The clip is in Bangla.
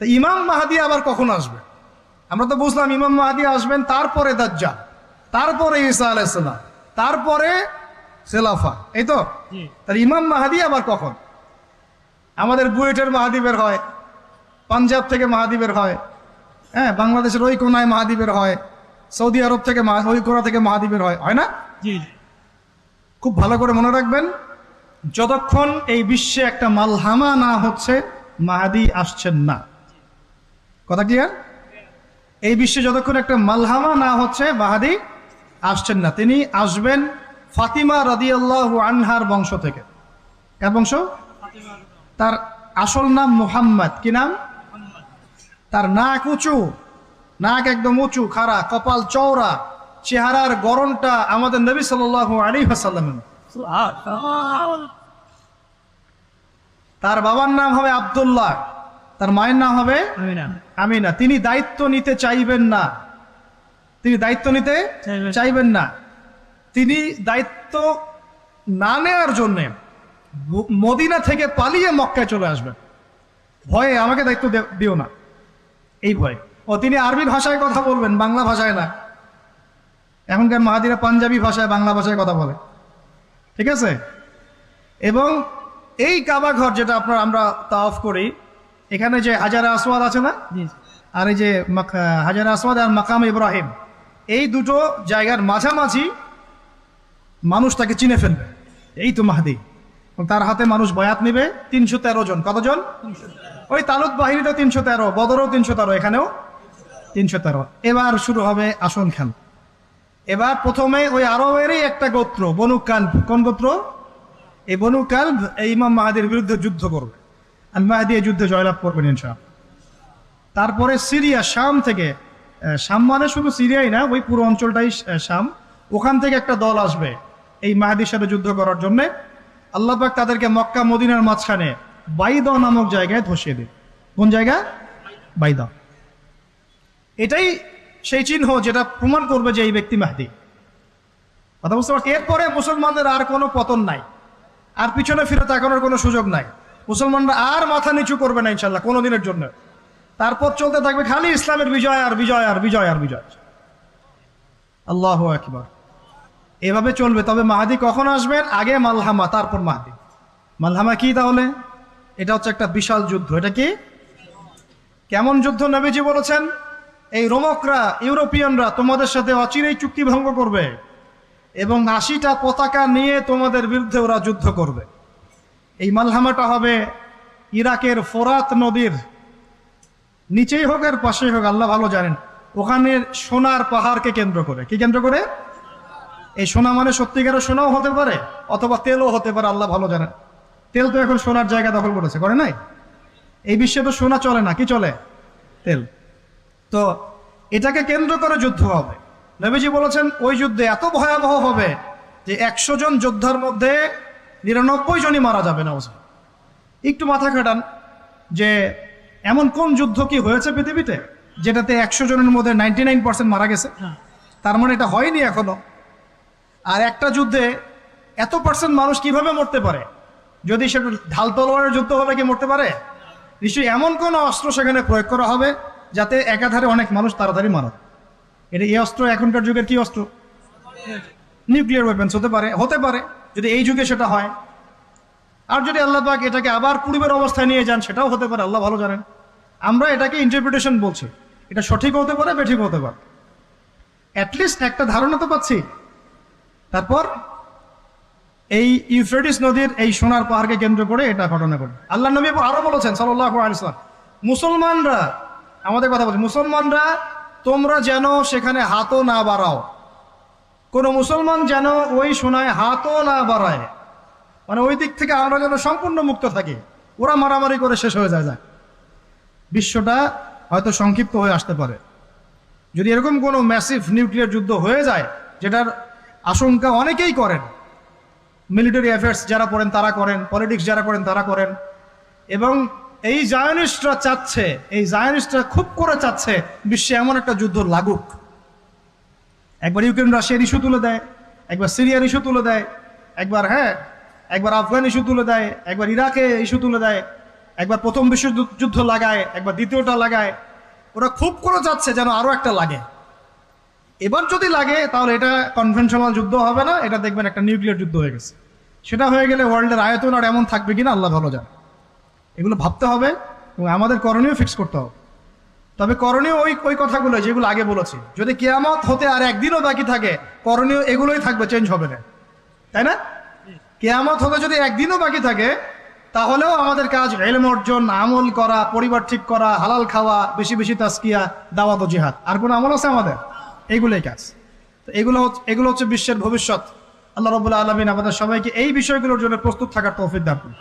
তো ইমাম মাহাদি আবার কখন আসবে? আমরা তো বুঝলাম ইমাম মাহাদি আসবেন তারপরে দাজ্জাল, তারপরে ঈসা আলাইহিস সালাম, তারপরে খেলাফা, এই তো। তাহলে ইমাম মাহাদি আবার কখন? আমাদের বুয়েটের মাহাদি বের হয়, পাঞ্জাব থেকে মাহাদি বের হয়, হ্যাঁ, বাংলাদেশের ওই কোনায় মাহাদি বের হয়, সৌদি আরব থেকে ওই কোনা থেকে মাহাদি বের হয়, হয় না? খুব ভালো করে মনে রাখবেন, যতক্ষণ এই বিশ্বে একটা মালহামা না হচ্ছে মাহাদি আসছেন না। কথা ক্লিয়ার? এই বিশ্বে যতক্ষণ একটা মালহামা না হচ্ছে মাহাদি আসছেন না। তিনি আসবেন ফাতিমা রাদিয়াল্লাহু আনহার বংশ থেকে। কার বংশ? তার আসল নাম মুহাম্মদ। কি নাম? তার নাক উঁচু, নাক একদম উঁচু, খাড়া, কপাল চওড়া, চেহারার গড়নটা আমাদের নবী সাল্লাল্লাহু আলাইহি ওয়াসাল্লামের। তার বাবার নাম হবে আব্দুল্লাহ, তার মায়ের নাম হবে আমিনা। তিনি দায়িত্ব নিতে চাইবেন না, তিনি দায়িত্ব নিতে চাইবেন না। তিনি দায়িত্ব না নেওয়ার জন্য মদিনা থেকে পালিয়ে মক্কায় চলে আসবেন। ভয়ে আমাকে দায়িত্ব দিও না, এই ভয়ে। ও তিনি আরবি ভাষায় কথা বলবেন, বাংলা ভাষায় না। এখনকার মাহাদিরা পাঞ্জাবি ভাষায়, বাংলা ভাষায় কথা বলে, ঠিক আছে? এবং এই কাবা ঘর যেটা আমরা তাওয়াফ করি, এখানে যে হাজারে আসওয়াদ আছে না, আর এই যে হাজারে আসওয়াদ আর মাকাম ইব্রাহিম, এই দুটো জায়গার মাঝামাঝি মানুষ তাকে চিনে ফেলবে, এই তো মাহদি। তার হাতে মানুষ বয়াত নেবে 313 জন। কতজন? ওই তালুত বাহিনীটা 313, বদরও 313, এখানেও 313। এবার শুরু হবে আসন খেলা। এবার প্রথমে ওই আরবেরই একটা গোত্র বনু কালব। কোন গোত্র? এই বনু কালব এই ইমাম মাহাদির বিরুদ্ধে যুদ্ধ করবে, আর মাহাদি এই যুদ্ধে জয়লাভ করবেন ইনশাআল্লাহ। তারপরে সিরিয়া, শাম থেকে, শাম মানে শুধু সিরিয়াই না, ওই পুরো অঞ্চলটাই শাম, ওখান থেকে একটা দল আসবে এই মাহাদির সাথে যুদ্ধ করার জন্য। আল্লাহ পাক তাদেরকে মক্কা মদিনার মাঝখানে বাইদা নামক জায়গায় ধসিয়ে দেবে। কোন জায়গা? বাইদা। এটাই সেই চিহ্ন যেটা প্রমাণ করবে যে এই ব্যক্তি মাহদি। কথা বুঝতে পারছি? এরপরে মুসলমানদের আর কোনো পতন নাই, আর পিছনে ফিরে তাকানোর কোনো সুযোগ নাই। মুসলমানরা আর মাথা নিচু করবে না ইনশাল্লাহ কোনোদিনের জন্য। তারপর চলতে থাকবে খালি ইসলামের বিজয় আর বিজয় আর বিজয় আর বিজয়। আল্লাহু আকবার। এভাবে চলবে। তবে মাহাদি কখন আসবেন? আগে মালহামা, তারপর মাহাদি। মালহামা কি তাহলে? এটা হচ্ছে একটা বিশাল যুদ্ধ। এটা কি? কেমন যুদ্ধ? নবীজি বলেছেন, এই রোমকরা, ইউরোপিয়ানরা তোমাদের সাথে অচিরেই চুক্তি ভঙ্গ করবে এবং 80টা পতাকা নিয়ে তোমাদের বিরুদ্ধে ওরা যুদ্ধ করবে। এই মালহামাটা হবে ইরাকের ফোরাত নদীর নিচেই হোক আর পাশেই হোক, আল্লাহ ভালো জানেন। ওখানে সোনার পাহাড়কে কেন্দ্র করে। কি কেন্দ্র করে? এই সোনা মানে সত্যিকারের সোনাও হতে পারে, অথবা তেলও হতে পারে, আল্লাহ ভালো জানেন। তেল তো এখন সোনার জায়গা দখল করেছে, করে নাই? এই বিশ্বে তো সোনা চলে না, কি চলে? তেল। তো এটাকে কেন্দ্র করে যুদ্ধ হবে। নবীজি বলেছেন ওই যুদ্ধে এত ভয়াবহ হবে যে 100 জন যোদ্ধার মধ্যে 99 জনই মারা যাবে না। একটু মাথা খাটান যে এমন কোন যুদ্ধ কি হয়েছে পৃথিবীতে যেটাতে 100 জনের মধ্যে 99% মারা গেছে? তার মানে এটা হয়নি এখনো। আর একটা যুদ্ধে এত % মানুষ কিভাবে মরতে পারে? যদি সেটা ঢাল তলোয়ারের যুদ্ধ হলে কি মরতে পারে? নিশ্চয়ই এমন কোন অস্ত্র সেখানে প্রয়োগ করা হবে যাতে একাধারে অনেক মানুষ তাড়াতাড়ি মারা। এটা এই অস্ত্র এখনকার যুগের কি অস্ত্র? নিউক্লিয়ার ওয়েপন্স হতে পারে, হতে পারে যদি এই যুগে সেটা হয়। আর যদি আল্লাহ পাক এটাকে আবার পূর্বের অবস্থায় নিয়ে যান, সেটাও হতে পারে, আল্লাহ ভালো জানেন। আমরা এটাকে ইন্টারপ্রিটেশন বলছি, এটা সঠিক হতে পারে, বেঠিক হতে পারে, অ্যাটলিস্ট একটা ধারণা তো পাচ্ছি। তারপর এই ইউফ্রেটিস নদীর এই সোনার পাহাড়কে কেন্দ্র করে এটা ঘটনা ঘটে। আল্লাহ নবী আরো বলেছেন সাল্লাল্লাহু আলাইহি ওয়াসাল্লাম, মুসলমানরা, আমাদের কথা বলছি, মুসলমানরা তোমরা যেন সেখানে হাতও না বাড়াও। কোন মুসলমান যেন ওই সোনায় হাতও না বাড়ায়, মানে ওই দিক থেকে আমরা যেন সম্পূর্ণ মুক্ত থাকি। ওরা মারামারি করে শেষ হয়ে যায়। বিশ্বটা হয়তো সংক্ষিপ্ত হয়ে আসতে পারে যদি এরকম কোনো ম্যাসিভ নিউক্লিয়ার যুদ্ধ হয়ে যায়, যেটার আশঙ্কা অনেকেই করেন। মিলিটারি অ্যাফেয়ার্স যারা পড়েন তারা করেন, পলিটিক্স যারা করেন তারা করেন। এবং এই জায়নিস্টরা চাচ্ছে, এই জায়নিস্টরা খুব করে চাচ্ছে বিশ্বে এমন একটা যুদ্ধ লাগুক। একবার ইউক্রেন রাশিয়ার ইস্যু তুলে দেয়, একবার সিরিয়ার ইস্যু তুলে দেয়, একবার একবার আফগান ইস্যু তুলে দেয়, একবার ইরাকে ইস্যু তুলে দেয়, একবার প্রথম বিশ্বযুদ্ধ লাগায়, একবার দ্বিতীয়টা লাগায়, ওরা খুব করে যাচ্ছে যেন আরো একটা লাগে। এবার যদি লাগে তাহলে এটা কনভেনশনাল যুদ্ধ হবে না, এটা দেখবেন একটা নিউক্লিয়ার যুদ্ধ হয়ে গেছে। সেটা হয়ে গেলে ওয়ার্ল্ডের আয়তন আর এমন থাকবে কিনা আল্লাহ ভালো জানে। এগুলো ভাবতে হবে এবং আমাদের করণীয় ফিক্স করতে হবে। তবে করণীয় ওই কথাগুলো যেগুলো আগে বলেছি। যদি কিয়ামত হতে আর একদিনও বাকি থাকে, করণীয় এগুলোই থাকবে, চেঞ্জ হবে না, তাই না? কিয়ামত হতে যদি একদিনও বাকি থাকে তাহলেও আমাদের কাজ ইলম অর্জন, আমল করা, পরিবার ঠিক করা, হালাল খাওয়া, বেশি বেশি তাসকিয়া, দাওয়াত ও জিহাদ। আর কোনো আমল আছে আমাদের? এইগুলোই কাজ। তো এগুলো হচ্ছে বিশ্বের ভবিষ্যৎ। আল্লাহ রাব্বুল আলামিন আমাদের সবাইকে এই বিষয়গুলোর জন্য প্রস্তুত থাকার তৌফিক দান করুন।